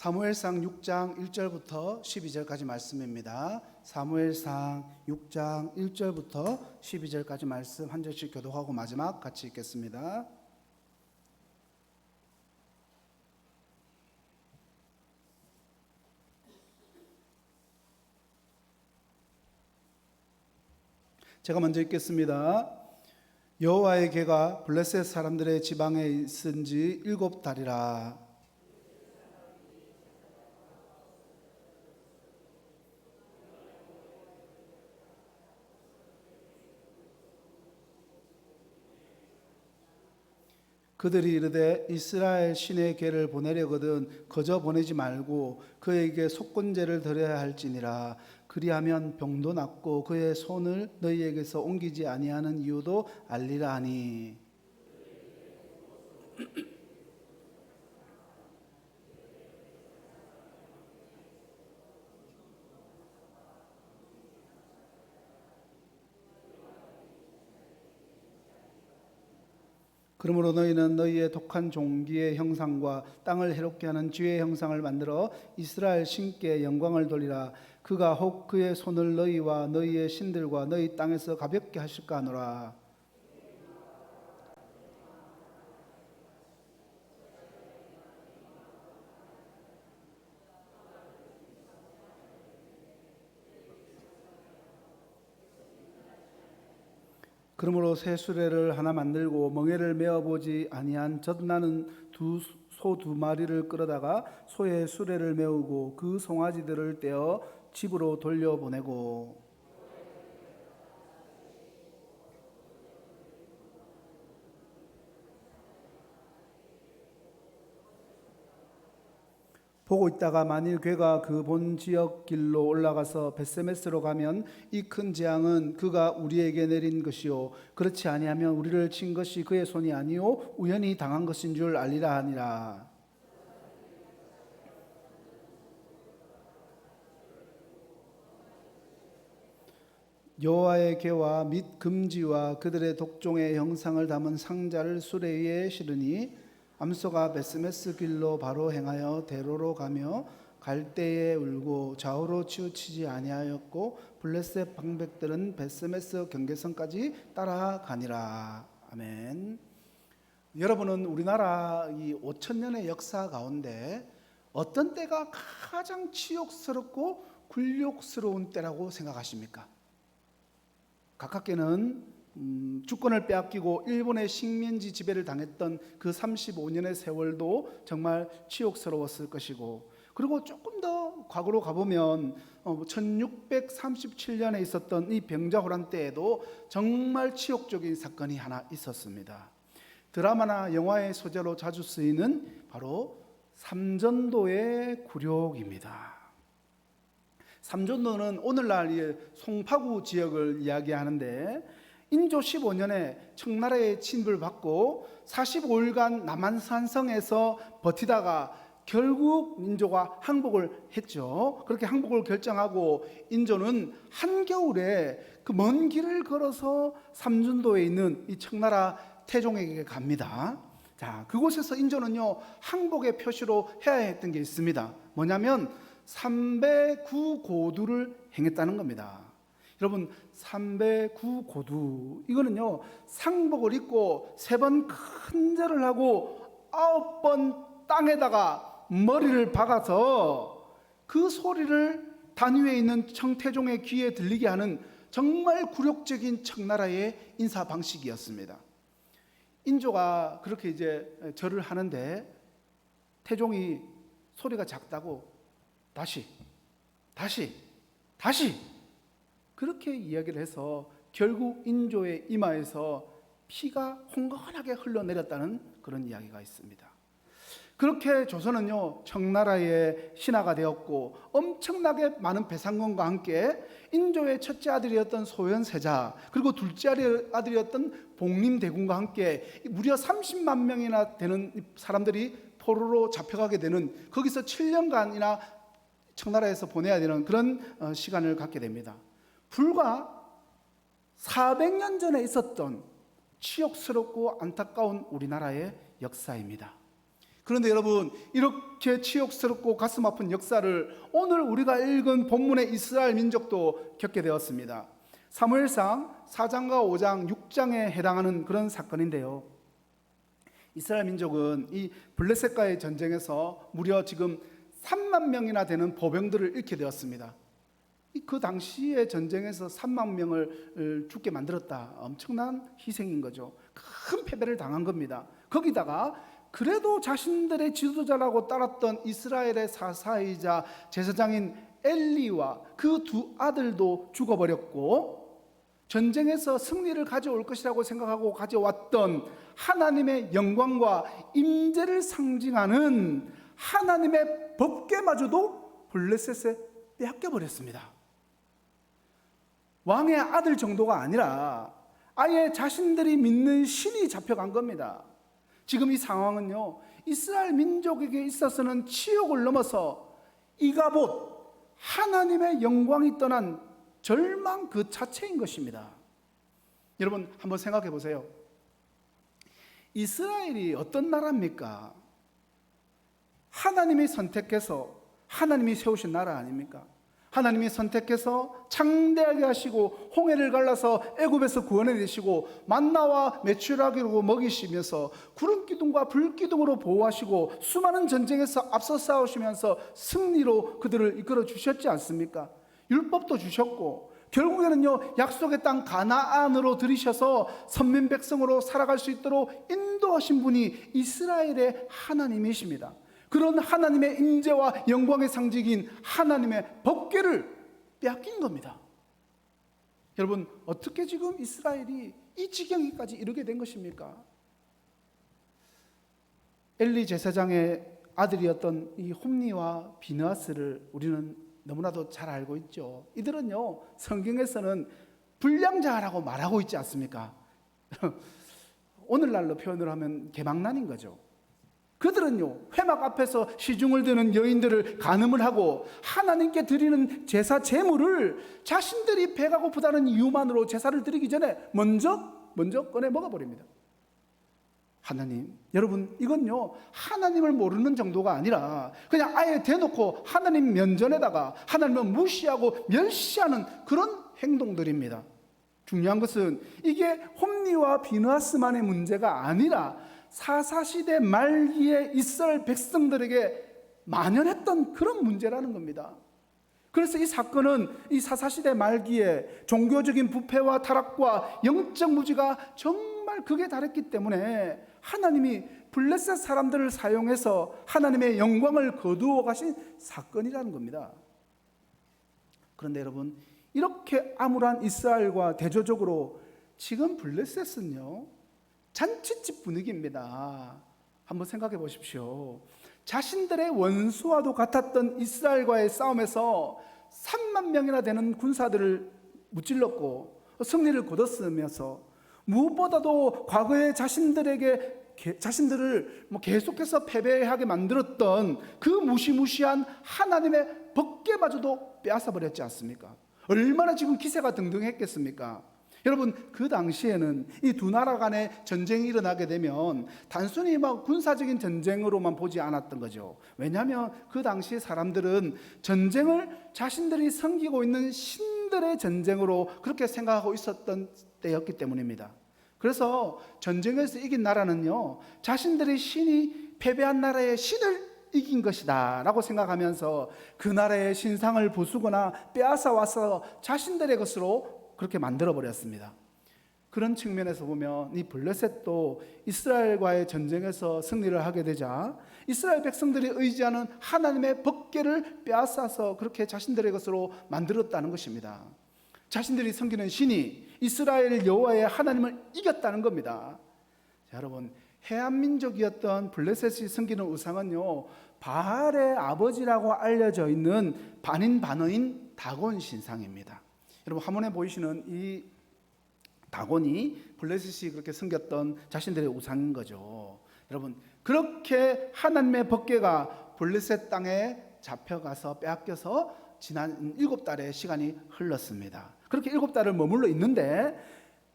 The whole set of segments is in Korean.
사무엘상 6장 1절부터 12절까지 말씀입니다. 사무엘상 6장 1절부터 12절까지 말씀 한 절씩 교독하고 마지막 같이 읽겠습니다. 제가 먼저 읽겠습니다. 여호와의 궤가 블레셋 사람들의 지방에 있은 지 7달이라. 그들이 이르되 이스라엘 신의 궤를 보내려거든 거저 보내지 말고 그에게 속건제를 드려야 할지니라. 그리하면 병도 낫고 그의 손을 너희에게서 옮기지 아니하는 이유도 알리라 하니. 그러므로 너희는 너희의 독한 종기의 형상과 땅을 해롭게 하는 쥐의 형상을 만들어 이스라엘 신께 영광을 돌리라. 그가 혹 그의 손을 너희와 너희의 신들과 너희 땅에서 가볍게 하실까 하노라. 그러므로 새 수레를 하나 만들고 멍에를 메어보지 아니한 젖나는 소 두 마리를 끌어다가 소의 수레를 메우고 그 송아지들을 떼어 집으로 돌려보내고. 보고 있다가 만일 궤가 그 본 지역 길로 올라가서 벳세메스로 가면 이 큰 재앙은 그가 우리에게 내린 것이요 그렇지 아니하면 우리를 친 것이 그의 손이 아니요 우연히 당한 것인 줄 알리라 하니라. 여호와의 궤와 및 금지와 그들의 독종의 형상을 담은 상자를 수레 위에 실으니 암소가 벳세메스 길로 바로 행하여 대로로 가며 갈 때에 울고 좌우로 치우치지 아니하였고 블레셋 방백들은 벳세메스 경계선까지 따라가니라. 아멘. 여러분은 우리나라 이 5,000년의 역사 가운데 어떤 때가 가장 치욕스럽고 굴욕스러운 때라고 생각하십니까? 가깝게는 주권을 빼앗기고 일본의 식민지 지배를 당했던 그 35년의 세월도 정말 치욕스러웠을 것이고, 그리고 조금 더 과거로 가보면 1637년에 있었던 이 병자호란 때에도 정말 치욕적인 사건이 하나 있었습니다. 드라마나 영화의 소재로 자주 쓰이는 바로 삼전도의 굴욕입니다. 삼전도는 오늘날 송파구 지역을 이야기하는데, 인조 15년에 청나라의 침입을 받고 45일간 남한산성에서 버티다가 결국 인조가 항복을 했죠. 그렇게 항복을 결정하고 인조는 한겨울에 그 먼 길을 걸어서 삼전도에 있는 이 청나라 태종에게 갑니다. 자, 그곳에서 인조는요, 항복의 표시로 해야 했던 게 있습니다. 뭐냐면 309고두를 행했다는 겁니다. 여러분, 309고두, 이거는요, 상복을 입고 3번 큰 절을 하고 9번 땅에다가 머리를 박아서 그 소리를 단위에 있는 청태종의 귀에 들리게 하는 정말 굴욕적인 청나라의 인사 방식이었습니다. 인조가 그렇게 이제 절을 하는데 태종이 소리가 작다고 다시 그렇게 이야기를 해서 결국 인조의 이마에서 피가 흥건하게 흘러내렸다는 그런 이야기가 있습니다. 그렇게 조선은요, 청나라의 신하가 되었고 엄청나게 많은 배상금과 함께 인조의 첫째 아들이었던 소현세자, 그리고 둘째 아들이었던 복림대군과 함께 무려 30만 명이나 되는 사람들이 포로로 잡혀가게 되는, 거기서 7년간이나 청나라에서 보내야 되는 그런 시간을 갖게 됩니다. 불과 400년 전에 있었던 치욕스럽고 안타까운 우리나라의 역사입니다. 그런데 여러분, 이렇게 치욕스럽고 가슴 아픈 역사를 오늘 우리가 읽은 본문의 이스라엘 민족도 겪게 되었습니다. 사무엘상 4장과 5장, 6장에 해당하는 그런 사건인데요. 이스라엘 민족은 이 블레셋과의 전쟁에서 무려 지금 3만 명이나 되는 보병들을 잃게 되었습니다. 그 당시의 전쟁에서 3만 명을 죽게 만들었다. 엄청난 희생인 거죠. 큰 패배를 당한 겁니다. 거기다가 그래도 자신들의 지도자라고 따랐던 이스라엘의 사사이자 제사장인 엘리와 그 두 아들도 죽어버렸고, 전쟁에서 승리를 가져올 것이라고 생각하고 가져왔던 하나님의 영광과 임재를 상징하는 하나님의 법궤마저도 블레셋에 빼앗겨버렸습니다. 왕의 아들 정도가 아니라 아예 자신들이 믿는 신이 잡혀간 겁니다. 지금 이 상황은요, 이스라엘 민족에게 있어서는 치욕을 넘어서 이가봇, 하나님의 영광이 떠난 절망 그 자체인 것입니다. 여러분 한번 생각해 보세요. 이스라엘이 어떤 나라입니까? 하나님이 선택해서 하나님이 세우신 나라 아닙니까? 하나님이 선택해서 창대하게 하시고 홍해를 갈라서 애굽에서 구원해 내시고 만나와 메추라기로 먹이시면서 구름 기둥과 불 기둥으로 보호하시고 수많은 전쟁에서 앞서 싸우시면서 승리로 그들을 이끌어 주셨지 않습니까? 율법도 주셨고 결국에는요, 약속의 땅 가나안으로 들이셔서 선민 백성으로 살아갈 수 있도록 인도하신 분이 이스라엘의 하나님이십니다. 그런 하나님의 임재와 영광의 상징인 하나님의 법궤를 빼앗긴 겁니다. 여러분, 어떻게 지금 이스라엘이 이 지경까지 이르게 된 것입니까? 엘리 제사장의 아들이었던 이 홈니와 비느하스를 우리는 너무나도 잘 알고 있죠. 이들은요, 성경에서는 불량자라고 말하고 있지 않습니까? 오늘날로 표현을 하면 개망난인 거죠. 그들은요, 회막 앞에서 시중을 드는 여인들을 간음을 하고 하나님께 드리는 제사 제물을 자신들이 배가 고프다는 이유만으로 제사를 드리기 전에 먼저 꺼내 먹어버립니다. 하나님, 여러분, 이건요, 하나님을 모르는 정도가 아니라 그냥 아예 대놓고 하나님 면전에다가 하나님을 무시하고 멸시하는 그런 행동들입니다. 중요한 것은 이게 홈니와 비느하스만의 문제가 아니라 사사시대 말기에 이스라엘 백성들에게 만연했던 그런 문제라는 겁니다. 그래서 이 사건은 이 사사시대 말기에 종교적인 부패와 타락과 영적 무지가 정말 극에 달했기 때문에 하나님이 블레셋 사람들을 사용해서 하나님의 영광을 거두어 가신 사건이라는 겁니다. 그런데 여러분, 이렇게 암울한 이스라엘과 대조적으로 지금 블레셋은요, 잔치집 분위기입니다. 한번 생각해 보십시오. 자신들의 원수와도 같았던 이스라엘과의 싸움에서 3만 명이나 되는 군사들을 무찔렀고 승리를 거뒀으면서 무엇보다도 과거에 자신들을 계속해서 패배하게 만들었던 그 무시무시한 하나님의 법궤마저도 빼앗아 버렸지 않습니까? 얼마나 지금 기세가 등등했겠습니까? 여러분, 그 당시에는 이 두 나라 간의 전쟁이 일어나게 되면 단순히 막 군사적인 전쟁으로만 보지 않았던 거죠. 왜냐하면 그 당시 사람들은 전쟁을 자신들이 섬기고 있는 신들의 전쟁으로 그렇게 생각하고 있었던 때였기 때문입니다. 그래서 전쟁에서 이긴 나라는요, 자신들의 신이 패배한 나라의 신을 이긴 것이다 라고 생각하면서 그 나라의 신상을 부수거나 빼앗아 와서 자신들의 것으로 그렇게 만들어버렸습니다. 그런 측면에서 보면 이 블레셋도 이스라엘과의 전쟁에서 승리를 하게 되자 이스라엘 백성들이 의지하는 하나님의 법궤를 빼앗아서 그렇게 자신들의 것으로 만들었다는 것입니다. 자신들이 섬기는 신이 이스라엘 여호와의 하나님을 이겼다는 겁니다. 자, 여러분, 해안민족이었던 블레셋이 섬기는 우상은요, 바알의 아버지라고 알려져 있는 반인 반어인 다곤 신상입니다. 여러분, 화면에 보이시는 이 다곤이 블레셋이 그렇게 섬겼던 자신들의 우상인 거죠. 여러분, 그렇게 하나님의 법궤가 블레셋 땅에 잡혀가서 빼앗겨서 지난 7달의 시간이 흘렀습니다. 그렇게 7달을 머물러 있는데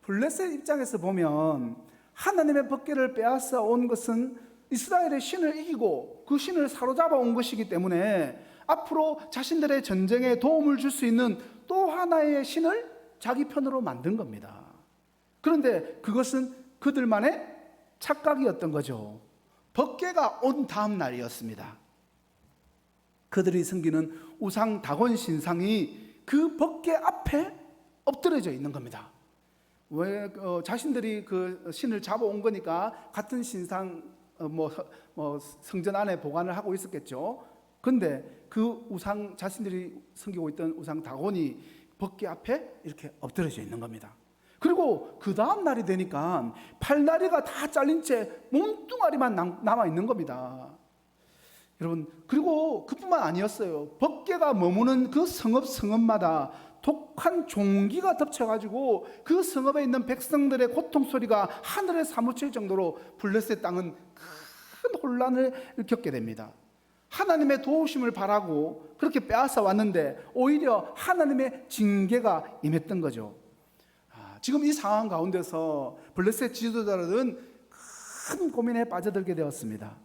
블레셋 입장에서 보면 하나님의 법궤를 빼앗아 온 것은 이스라엘의 신을 이기고 그 신을 사로잡아 온 것이기 때문에 앞으로 자신들의 전쟁에 도움을 줄 수 있는 또 하나의 신을 자기 편으로 만든 겁니다. 그런데 그것은 그들만의 착각이었던 거죠. 법궤가 온 다음 날이었습니다. 그들이 섬기는 우상 다곤 신상이 그 법궤 앞에 엎드려져 있는 겁니다. 왜 자신들이 그 신을 잡아온 거니까 같은 신상 성전 안에 보관을 하고 있었겠죠. 근데 그 우상, 자신들이 섬기고 있던 우상 다곤이 법궤 앞에 이렇게 엎드려져 있는 겁니다. 그리고 그 다음 날이 되니까 팔다리가 다 잘린 채 몸뚱아리만 남아 있는 겁니다. 여러분, 그리고 그뿐만 아니었어요. 법궤가 머무는 그 성읍마다 독한 종기가 덮쳐가지고 그 성읍에 있는 백성들의 고통 소리가 하늘에 사무칠 정도로 블레셋 땅은 큰 혼란을 겪게 됩니다. 하나님의 도우심을 바라고 그렇게 빼앗아 왔는데 오히려 하나님의 징계가 임했던 거죠. 지금 이 상황 가운데서 블레셋 지도자들은 큰 고민에 빠져들게 되었습니다.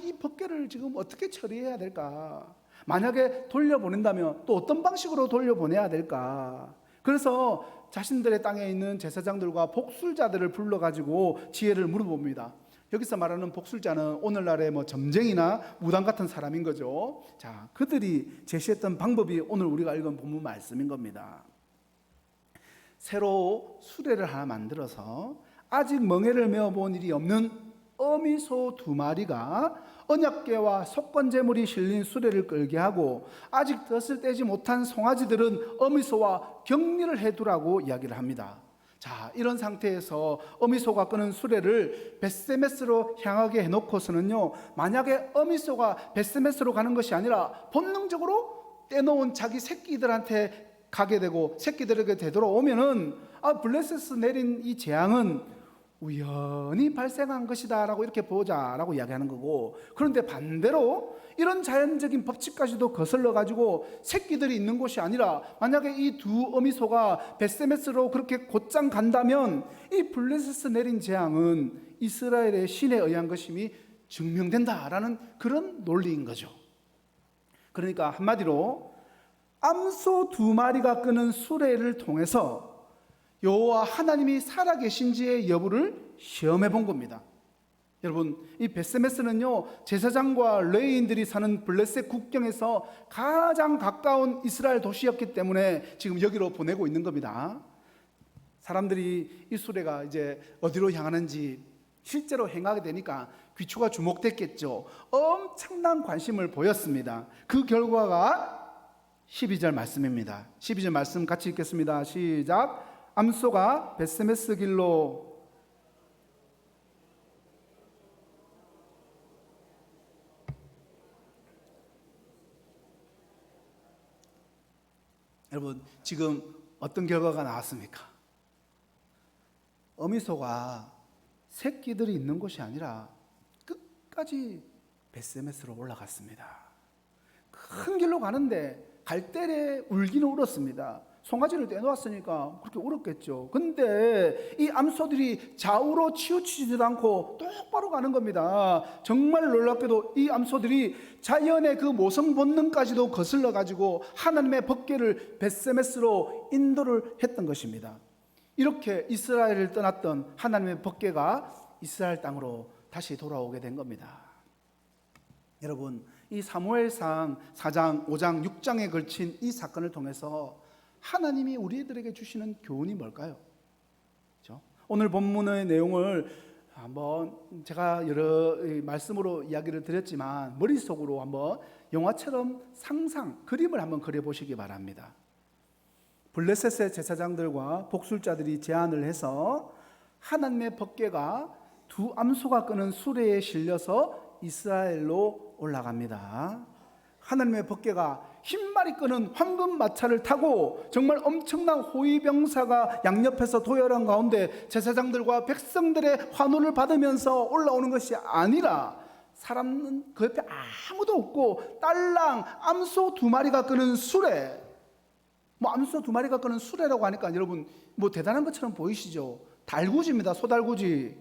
이 법궤를 지금 어떻게 처리해야 될까? 만약에 돌려보낸다면 또 어떤 방식으로 돌려보내야 될까? 그래서 자신들의 땅에 있는 제사장들과 복술자들을 불러가지고 지혜를 물어봅니다. 여기서 말하는 복술자는 오늘날의 점쟁이나 무당 같은 사람인 거죠. 자, 그들이 제시했던 방법이 오늘 우리가 읽은 본문 말씀인 겁니다. 새로 수레를 하나 만들어서 아직 멍에를 메어본 일이 없는 어미소 2마리가 언약궤와 속건제물이 실린 수레를 끌게 하고 아직 덫을 떼지 못한 송아지들은 어미소와 격리를 해두라고 이야기를 합니다. 자, 이런 상태에서 어미소가 끄는 수레를 벳세메스로 향하게 해놓고서는요, 만약에 어미소가 벳세메스로 가는 것이 아니라 본능적으로 떼놓은 자기 새끼들한테 가게 되고 새끼들에게 되돌아오면은 블레셋에서 내린 이 재앙은 우연히 발생한 것이다 라고 이렇게 보자라고 이야기하는 거고, 그런데 반대로 이런 자연적인 법칙까지도 거슬러 가지고 새끼들이 있는 곳이 아니라 만약에 이 2 어미소가 벳세메스로 그렇게 곧장 간다면 이 블레셋에서 내린 재앙은 이스라엘의 신에 의한 것임이 증명된다라는 그런 논리인 거죠. 그러니까 한마디로 암소 2마리가 끄는 수레를 통해서 여호와 하나님이 살아계신지의 여부를 시험해 본 겁니다. 여러분, 이 벳세메스는요, 제사장과 레위인들이 사는 블레셋 국경에서 가장 가까운 이스라엘 도시였기 때문에 지금 여기로 보내고 있는 겁니다. 사람들이 이 수레가 이제 어디로 향하는지 실제로 행하게 되니까 귀추가 주목됐겠죠. 엄청난 관심을 보였습니다. 그 결과가 12절 말씀입니다. 12절 말씀 같이 읽겠습니다. 시작. 암소가 벳세메스 길로 여러분, 지금 어떤 결과가 나왔습니까? 어미소가 새끼들이 있는 곳이 아니라 끝까지 벳세메스로 올라갔습니다. 큰 길로 가는데 갈대에 울기는 울었습니다. 송아지를 떼놓았으니까 그렇게 울었겠죠. 근데 이 암소들이 좌우로 치우치지도 않고 똑바로 가는 겁니다. 정말 놀랍게도 이 암소들이 자연의 그 모성 본능까지도 거슬러 가지고 하나님의 법궤를 벳세메스로 인도를 했던 것입니다. 이렇게 이스라엘을 떠났던 하나님의 법궤가 이스라엘 땅으로 다시 돌아오게 된 겁니다. 여러분, 이 사무엘상 4장, 5장, 6장에 걸친 이 사건을 통해서 하나님이 우리들에게 주시는 교훈이 뭘까요? 그렇죠? 오늘 본문의 내용을 한번 제가 여러 말씀으로 이야기를 드렸지만 머릿속으로 한번 영화처럼 그림을 한번 그려보시기 바랍니다. 블레셋의 제사장들과 복술자들이 제안을 해서 하나님의 법궤가 2 암소가 끄는 수레에 실려서 이스라엘로 올라갑니다. 하나님의 법궤가 흰말이 끄는 황금 마차를 타고 정말 엄청난 호위병사가 양옆에서 도열한 가운데 제사장들과 백성들의 환호를 받으면서 올라오는 것이 아니라 사람은 그 옆에 아무도 없고 딸랑 암소 2마리가 끄는 수레. 암소 2마리가 끄는 수레라고 하니까 여러분 대단한 것처럼 보이시죠? 달구지입니다. 소달구지.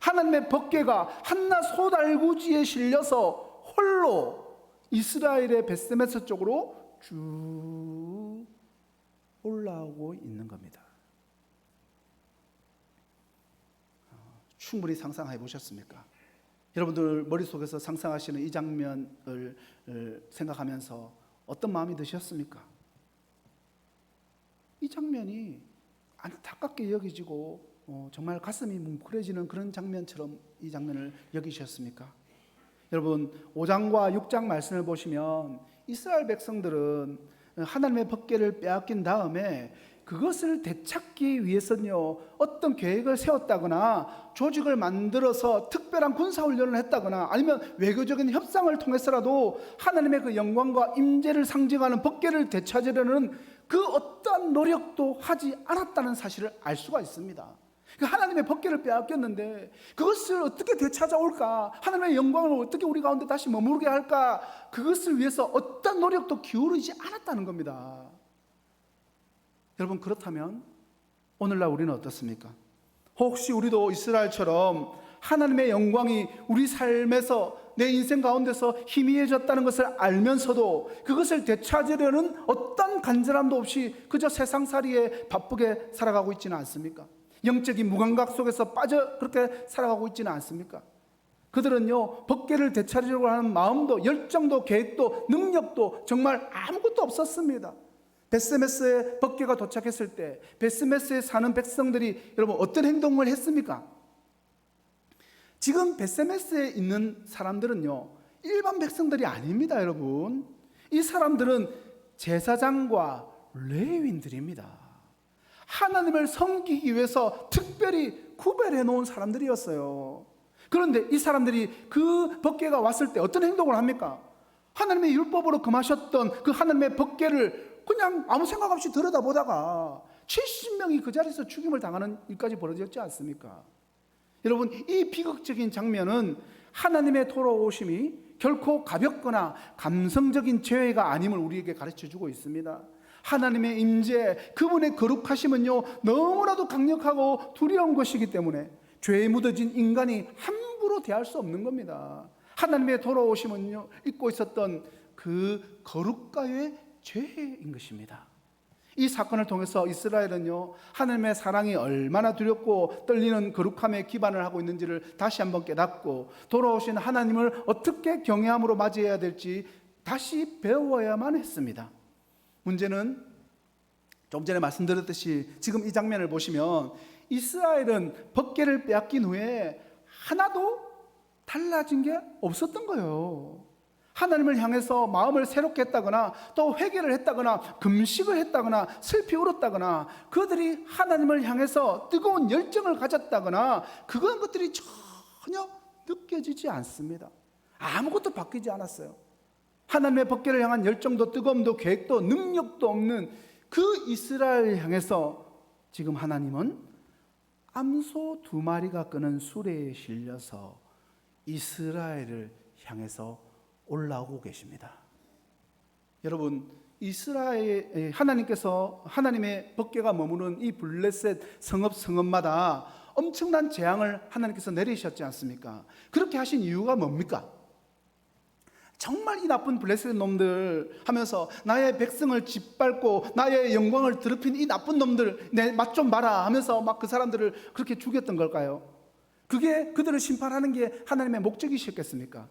하나님의 법궤가 한낱 소달구지에 실려서 홀로 이스라엘의 벳세메스 쪽으로 쭉 올라오고 있는 겁니다. 충분히 상상해 보셨습니까? 여러분들 머릿속에서 상상하시는 이 장면을 생각하면서 어떤 마음이 드셨습니까? 이 장면이 안타깝게 여겨지고 정말 가슴이 뭉클해지는 그런 장면처럼 이 장면을 여기셨습니까? 여러분 5장과 6장 말씀을 보시면 이스라엘 백성들은 하나님의 법궤를 빼앗긴 다음에 그것을 되찾기 위해서는요, 어떤 계획을 세웠다거나 조직을 만들어서 특별한 군사훈련을 했다거나 아니면 외교적인 협상을 통해서라도 하나님의 그 영광과 임재를 상징하는 법궤를 되찾으려는 그 어떠한 노력도 하지 않았다는 사실을 알 수가 있습니다. 하나님의 법궤를 빼앗겼는데 그것을 어떻게 되찾아올까, 하나님의 영광을 어떻게 우리 가운데 다시 머무르게 할까, 그것을 위해서 어떤 노력도 기울이지 않았다는 겁니다. 여러분, 그렇다면 오늘날 우리는 어떻습니까? 혹시 우리도 이스라엘처럼 하나님의 영광이 우리 삶에서 내 인생 가운데서 희미해졌다는 것을 알면서도 그것을 되찾으려는 어떤 간절함도 없이 그저 세상살이에 바쁘게 살아가고 있지는 않습니까? 영적인 무감각 속에서 빠져 그렇게 살아가고 있지는 않습니까? 그들은요, 법궤를 되찾으려고 하는 마음도 열정도 계획도 능력도 정말 아무것도 없었습니다. 벳세메스에 법궤가 도착했을 때 벳세메스에 사는 백성들이 여러분 어떤 행동을 했습니까? 지금 벳세메스에 있는 사람들은요, 일반 백성들이 아닙니다. 여러분, 이 사람들은 제사장과 레위인들입니다. 하나님을 섬기기 위해서 특별히 구별해 놓은 사람들이었어요. 그런데 이 사람들이 그 법궤가 왔을 때 어떤 행동을 합니까? 하나님의 율법으로 금하셨던 그 하나님의 법궤를 그냥 아무 생각 없이 들여다보다가 70명이 그 자리에서 죽임을 당하는 일까지 벌어졌지 않습니까? 여러분, 이 비극적인 장면은 하나님의 돌아오심이 결코 가볍거나 감성적인 죄가 아님을 우리에게 가르쳐주고 있습니다. 하나님의 임재, 그분의 거룩하심은요, 너무나도 강력하고 두려운 것이기 때문에 죄에 묻어진 인간이 함부로 대할 수 없는 겁니다. 하나님의 돌아오심은요, 잊고 있었던 그 거룩과의 죄인 것입니다. 이 사건을 통해서 이스라엘은요, 하나님의 사랑이 얼마나 두렵고 떨리는 거룩함에 기반을 하고 있는지를 다시 한번 깨닫고 돌아오신 하나님을 어떻게 경외함으로 맞이해야 될지 다시 배워야만 했습니다. 문제는 좀 전에 말씀드렸듯이 지금 이 장면을 보시면 이스라엘은 법궤를 빼앗긴 후에 하나도 달라진 게 없었던 거예요. 하나님을 향해서 마음을 새롭게 했다거나 또 회개를 했다거나 금식을 했다거나 슬피 울었다거나 그들이 하나님을 향해서 뜨거운 열정을 가졌다거나 그런 것들이 전혀 느껴지지 않습니다. 아무것도 바뀌지 않았어요. 하나님의 법궤를 향한 열정도 뜨거움도 계획도 능력도 없는 그 이스라엘을 향해서 지금 하나님은 암소 2마리가 끄는 수레에 실려서 이스라엘을 향해서 올라오고 계십니다. 여러분, 이스라엘 하나님께서 하나님의 법궤가 머무는 이 블레셋 성읍마다 엄청난 재앙을 하나님께서 내리셨지 않습니까? 그렇게 하신 이유가 뭡니까? 정말 이 나쁜 블레셋 놈들 하면서 나의 백성을 짓밟고 나의 영광을 더럽힌 이 나쁜 놈들 내 맛 좀 봐라 하면서 막 그 사람들을 그렇게 죽였던 걸까요? 그게 그들을 심판하는 게 하나님의 목적이셨겠습니까?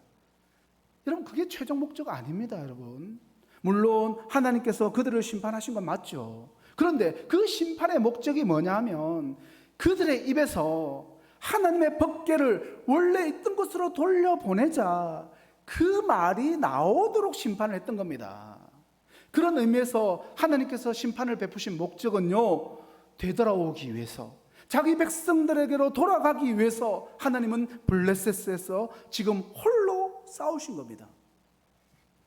여러분, 그게 최종 목적 아닙니다. 여러분, 물론 하나님께서 그들을 심판하신 건 맞죠. 그런데 그 심판의 목적이 뭐냐 하면 그들의 입에서 하나님의 법궤를 원래 있던 곳으로 돌려보내자, 그 말이 나오도록 심판을 했던 겁니다. 그런 의미에서 하나님께서 심판을 베푸신 목적은요, 되돌아오기 위해서, 자기 백성들에게로 돌아가기 위해서 하나님은 블레셋에서 지금 홀로 싸우신 겁니다.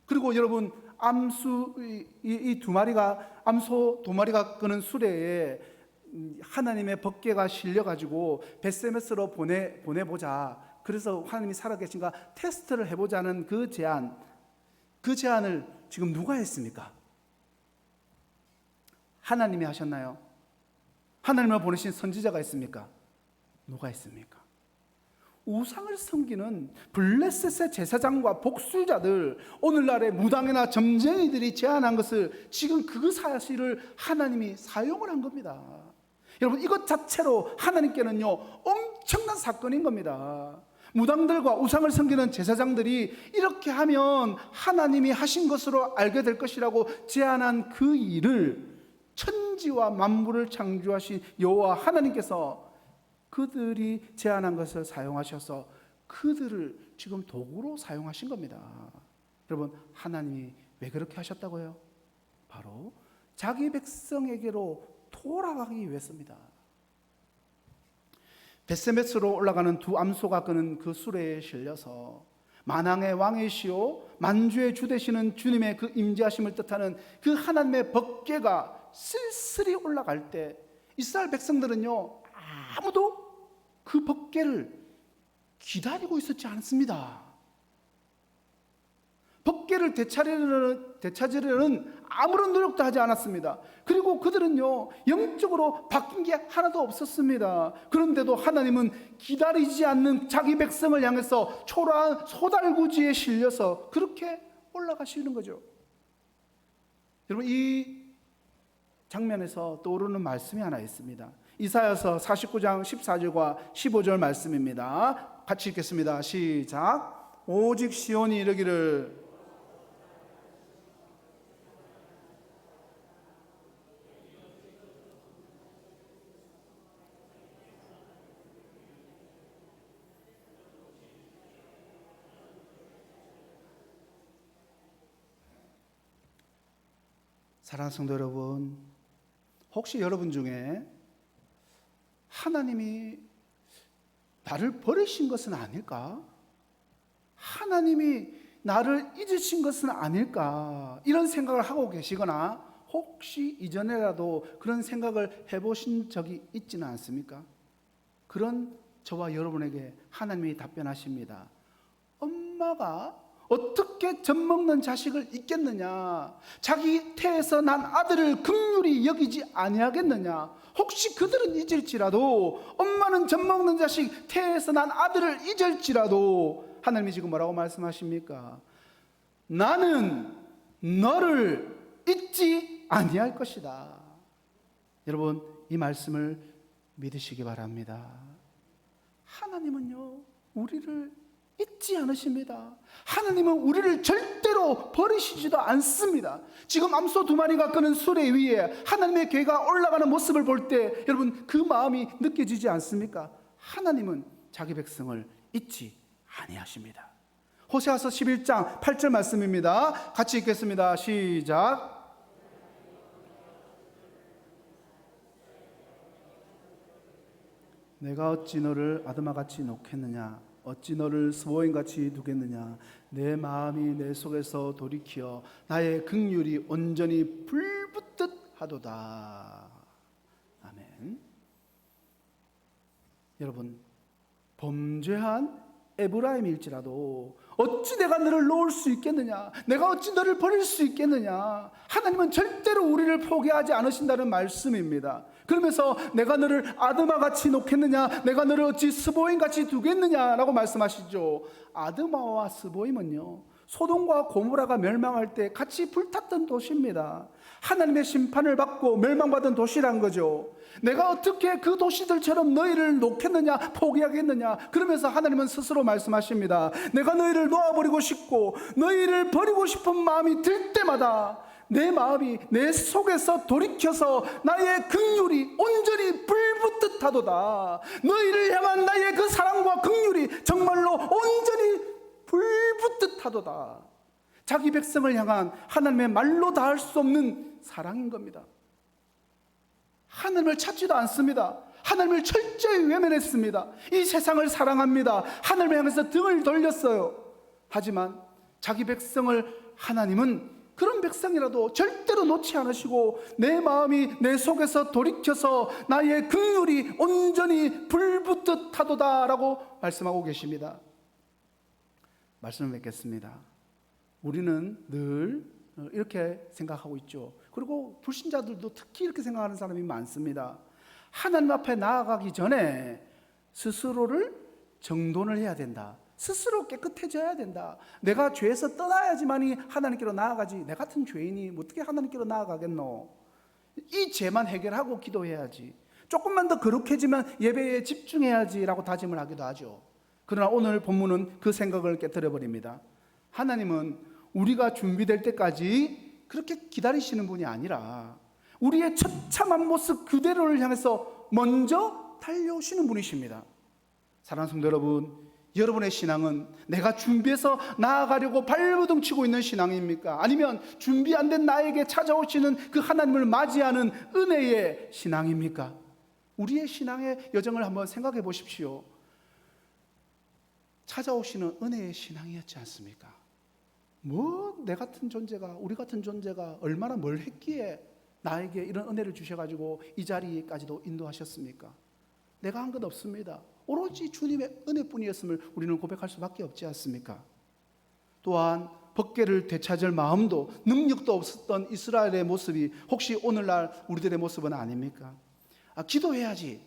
그리고 여러분, 암소 2마리가 끄는 수레에 하나님의 법궤가 실려가지고 벳세메스로 보내보자, 그래서 하나님이 살아계신가 테스트를 해보자는 그 제안을 지금 누가 했습니까? 하나님이 하셨나요? 하나님을 보내신 선지자가 있습니까? 누가 했습니까? 우상을 섬기는 블레셋의 제사장과 복술자들, 오늘날의 무당이나 점쟁이들이 제안한 것을 지금 그 사실을 하나님이 사용을 한 겁니다. 여러분, 이것 자체로 하나님께는요 엄청난 사건인 겁니다. 무당들과 우상을 섬기는 제사장들이 이렇게 하면 하나님이 하신 것으로 알게 될 것이라고 제안한 그 일을 천지와 만물을 창조하신 여호와 하나님께서 그들이 제안한 것을 사용하셔서 그들을 지금 도구로 사용하신 겁니다. 여러분, 하나님이 왜 그렇게 하셨다고요? 바로 자기 백성에게로 돌아가기 위해서입니다. 베스메스로 올라가는 두 암소가 끄는 그 수레에 실려서 만왕의 왕이시오 만주의 주 되시는 주님의 그 임재하심을 뜻하는 그 하나님의 법궤가 쓸쓸히 올라갈 때 이스라엘 백성들은요 아무도 그 법궤를 기다리고 있었지 않습니다. 법궤를 되찾으려는 아무런 노력도 하지 않았습니다. 그리고 그들은요 영적으로 바뀐 게 하나도 없었습니다. 그런데도 하나님은 기다리지 않는 자기 백성을 향해서 초라한 소달구지에 실려서 그렇게 올라가시는 거죠. 여러분, 이 장면에서 떠오르는 말씀이 하나 있습니다. 이사야서 49장 14절과 15절 말씀입니다. 같이 읽겠습니다. 시작. 오직 시온이 이르기를 사랑하는 성도 여러분, 혹시 여러분 중에 하나님이 나를 버리신 것은 아닐까? 하나님이 나를 잊으신 것은 아닐까? 이런 생각을 하고 계시거나 혹시 이전에라도 그런 생각을 해보신 적이 있지는 않습니까? 그런 저와 여러분에게 하나님이 답변하십니다. 엄마가 어떻게 젖먹는 자식을 잊겠느냐? 자기 태에서 난 아들을 긍휼히 여기지 아니하겠느냐? 혹시 그들은 잊을지라도, 엄마는 젖먹는 자식 태에서 난 아들을 잊을지라도 하나님이 지금 뭐라고 말씀하십니까? 나는 너를 잊지 아니할 것이다. 여러분, 이 말씀을 믿으시기 바랍니다. 하나님은요 우리를 잊지 않으십니다. 하나님은 우리를 절대로 버리시지도 않습니다. 지금 암소 두 마리가 끄는 수레 위에 하나님의 궤가 올라가는 모습을 볼 때 여러분 그 마음이 느껴지지 않습니까? 하나님은 자기 백성을 잊지 아니하십니다. 호세아서 11장 8절 말씀입니다. 같이 읽겠습니다. 시작. 내가 어찌 너를 아드마같이 놓겠느냐? 어찌 너를 스보임같이 두겠느냐? 내 마음이 내 속에서 돌이켜 나의 긍휼이 온전히 불붙듯 하도다. 아멘. 여러분, 범죄한 에브라임일지라도 어찌 내가 너를 놓을 수 있겠느냐? 내가 어찌 너를 버릴 수 있겠느냐? 하나님은 절대로 우리를 포기하지 않으신다는 말씀입니다. 그러면서 내가 너를 아드마같이 놓겠느냐? 내가 너를 어찌 스보임같이 두겠느냐라고 말씀하시죠. 아드마와 스보임은요 소돔과 고모라가 멸망할 때 같이 불탔던 도시입니다. 하나님의 심판을 받고 멸망받은 도시란 거죠. 내가 어떻게 그 도시들처럼 너희를 놓겠느냐, 포기하겠느냐? 그러면서 하나님은 스스로 말씀하십니다. 내가 너희를 놓아버리고 싶고 너희를 버리고 싶은 마음이 들 때마다 내 마음이 내 속에서 돌이켜서 나의 긍휼이 온전히 불붙듯 하도다. 너희를 향한 나의 그 사랑과 긍휼이 정말로 온전히 불붙듯 하도다. 자기 백성을 향한 하나님의 말로 다할 수 없는 사랑인 겁니다. 하나님을 찾지도 않습니다. 하나님을 철저히 외면했습니다. 이 세상을 사랑합니다. 하나님을 향해서 등을 돌렸어요. 하지만 자기 백성을 하나님은 그런 백성이라도 절대로 놓지 않으시고 내 마음이 내 속에서 돌이켜서 나의 긍휼이 온전히 불붙듯 하도다라고 말씀하고 계십니다. 말씀을 맺겠습니다. 우리는 늘 이렇게 생각하고 있죠. 그리고 불신자들도 특히 이렇게 생각하는 사람이 많습니다. 하나님 앞에 나아가기 전에 스스로를 정돈을 해야 된다. 스스로 깨끗해져야 된다. 내가 죄에서 떠나야지만이 하나님께로 나아가지, 내 같은 죄인이 어떻게 하나님께로 나아가겠노? 이 죄만 해결하고 기도해야지, 조금만 더 거룩해지면 예배에 집중해야지라고 다짐을 하기도 하죠. 그러나 오늘 본문은 그 생각을 깨뜨려 버립니다. 하나님은 우리가 준비될 때까지 그렇게 기다리시는 분이 아니라 우리의 처참한 모습 그대로를 향해서 먼저 달려오시는 분이십니다. 사랑하는 성도 여러분, 여러분의 신앙은 내가 준비해서 나아가려고 발버둥 치고 있는 신앙입니까? 아니면 준비 안 된 나에게 찾아오시는 그 하나님을 맞이하는 은혜의 신앙입니까? 우리의 신앙의 여정을 한번 생각해 보십시오. 찾아오시는 은혜의 신앙이었지 않습니까? 내 같은 존재가, 우리 같은 존재가 얼마나 뭘 했기에 나에게 이런 은혜를 주셔가지고 이 자리까지도 인도하셨습니까? 내가 한 것 없습니다. 오로지 주님의 은혜뿐이었음을 우리는 고백할 수밖에 없지 않습니까? 또한 법궤를 되찾을 마음도 능력도 없었던 이스라엘의 모습이 혹시 오늘날 우리들의 모습은 아닙니까? 기도해야지,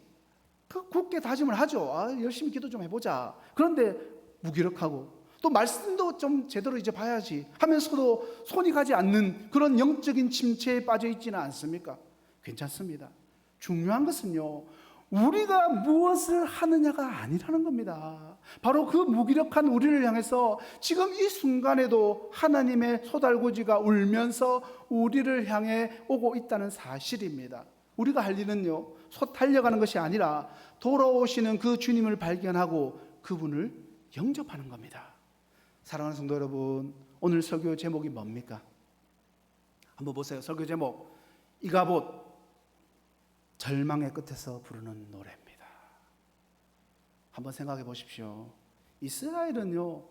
굳게 다짐을 하죠. 열심히 기도 좀 해보자. 그런데 무기력하고, 또 말씀도 좀 제대로 이제 봐야지 하면서도 손이 가지 않는 그런 영적인 침체에 빠져 있지는 않습니까? 괜찮습니다. 중요한 것은요, 우리가 무엇을 하느냐가 아니라는 겁니다. 바로 그 무기력한 우리를 향해서 지금 이 순간에도 하나님의 소달구지가 울면서 우리를 향해 오고 있다는 사실입니다. 우리가 할 일은요, 달려가는 것이 아니라 돌아오시는 그 주님을 발견하고 그분을 영접하는 겁니다. 사랑하는 성도 여러분, 오늘 설교 제목이 뭡니까? 한번 보세요. 설교 제목, 이가봇, 절망의 끝에서 부르는 노래입니다. 한번 생각해 보십시오. 이스라엘은요,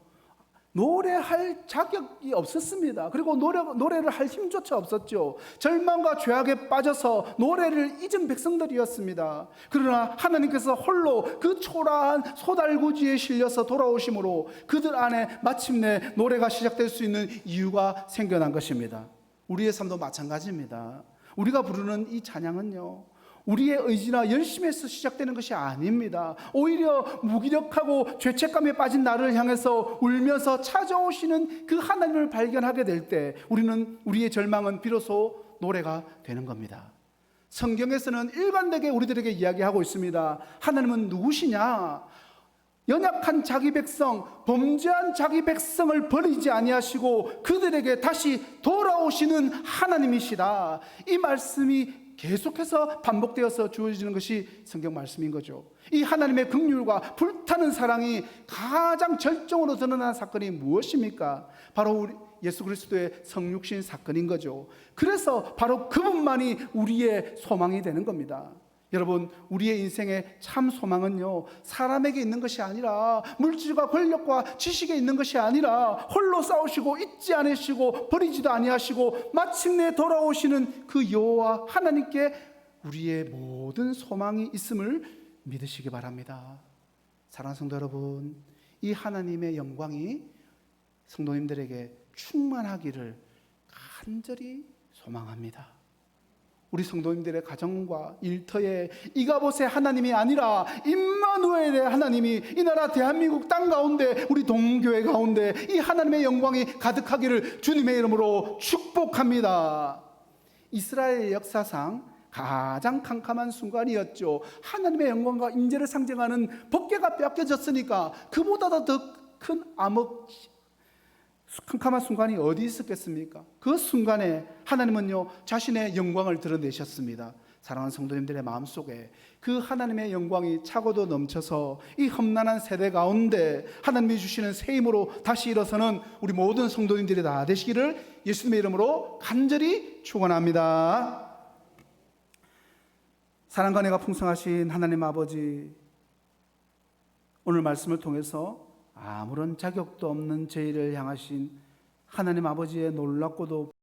노래할 자격이 없었습니다. 그리고 노래를 할 힘조차 없었죠. 절망과 죄악에 빠져서 노래를 잊은 백성들이었습니다. 그러나 하나님께서 홀로 그 초라한 소달구지에 실려서 돌아오심으로 그들 안에 마침내 노래가 시작될 수 있는 이유가 생겨난 것입니다. 우리의 삶도 마찬가지입니다. 우리가 부르는 이 찬양은요, 우리의 의지나 열심에서 시작되는 것이 아닙니다. 오히려 무기력하고 죄책감에 빠진 나를 향해서 울면서 찾아오시는 그 하나님을 발견하게 될 때 우리는, 우리의 절망은 비로소 노래가 되는 겁니다. 성경에서는 일관되게 우리들에게 이야기하고 있습니다. 하나님은 누구시냐? 연약한 자기 백성, 범죄한 자기 백성을 버리지 아니하시고 그들에게 다시 돌아오시는 하나님이시다. 이 말씀이 계속해서 반복되어서 주어지는 것이 성경 말씀인 거죠. 이 하나님의 긍휼과 불타는 사랑이 가장 절정으로 드러난 사건이 무엇입니까? 바로 우리 예수 그리스도의 성육신 사건인 거죠. 그래서 바로 그분만이 우리의 소망이 되는 겁니다. 여러분, 우리의 인생의 참 소망은요, 사람에게 있는 것이 아니라, 물질과 권력과 지식에 있는 것이 아니라 홀로 싸우시고 잊지 않으시고 버리지도 아니하시고 마침내 돌아오시는 그 여호와 하나님께 우리의 모든 소망이 있음을 믿으시기 바랍니다. 사랑하는 성도 여러분, 이 하나님의 영광이 성도님들에게 충만하기를 간절히 소망합니다. 우리 성도님들의 가정과 일터에 이가봇의 하나님이 아니라 임마누엘의 하나님이 이 나라 대한민국 땅 가운데, 우리 동교회 가운데 이 하나님의 영광이 가득하기를 주님의 이름으로 축복합니다. 이스라엘 역사상 가장 캄캄한 순간이었죠. 하나님의 영광과 임재를 상징하는 법궤가 뺏겨졌으니까 그보다 더 큰 암흑, 캄캄한 순간이 어디 있었겠습니까? 그 순간에 하나님은요, 자신의 영광을 드러내셨습니다. 사랑하는 성도님들의 마음속에 그 하나님의 영광이 차고도 넘쳐서 이 험난한 세대 가운데 하나님이 주시는 새 힘으로 다시 일어서는 우리 모든 성도님들이 다 되시기를 예수님의 이름으로 간절히 축원합니다. 사랑과 은혜가 풍성하신 하나님 아버지, 오늘 말씀을 통해서 아무런 자격도 없는 저희를 향하신 하나님 아버지의 놀랍고도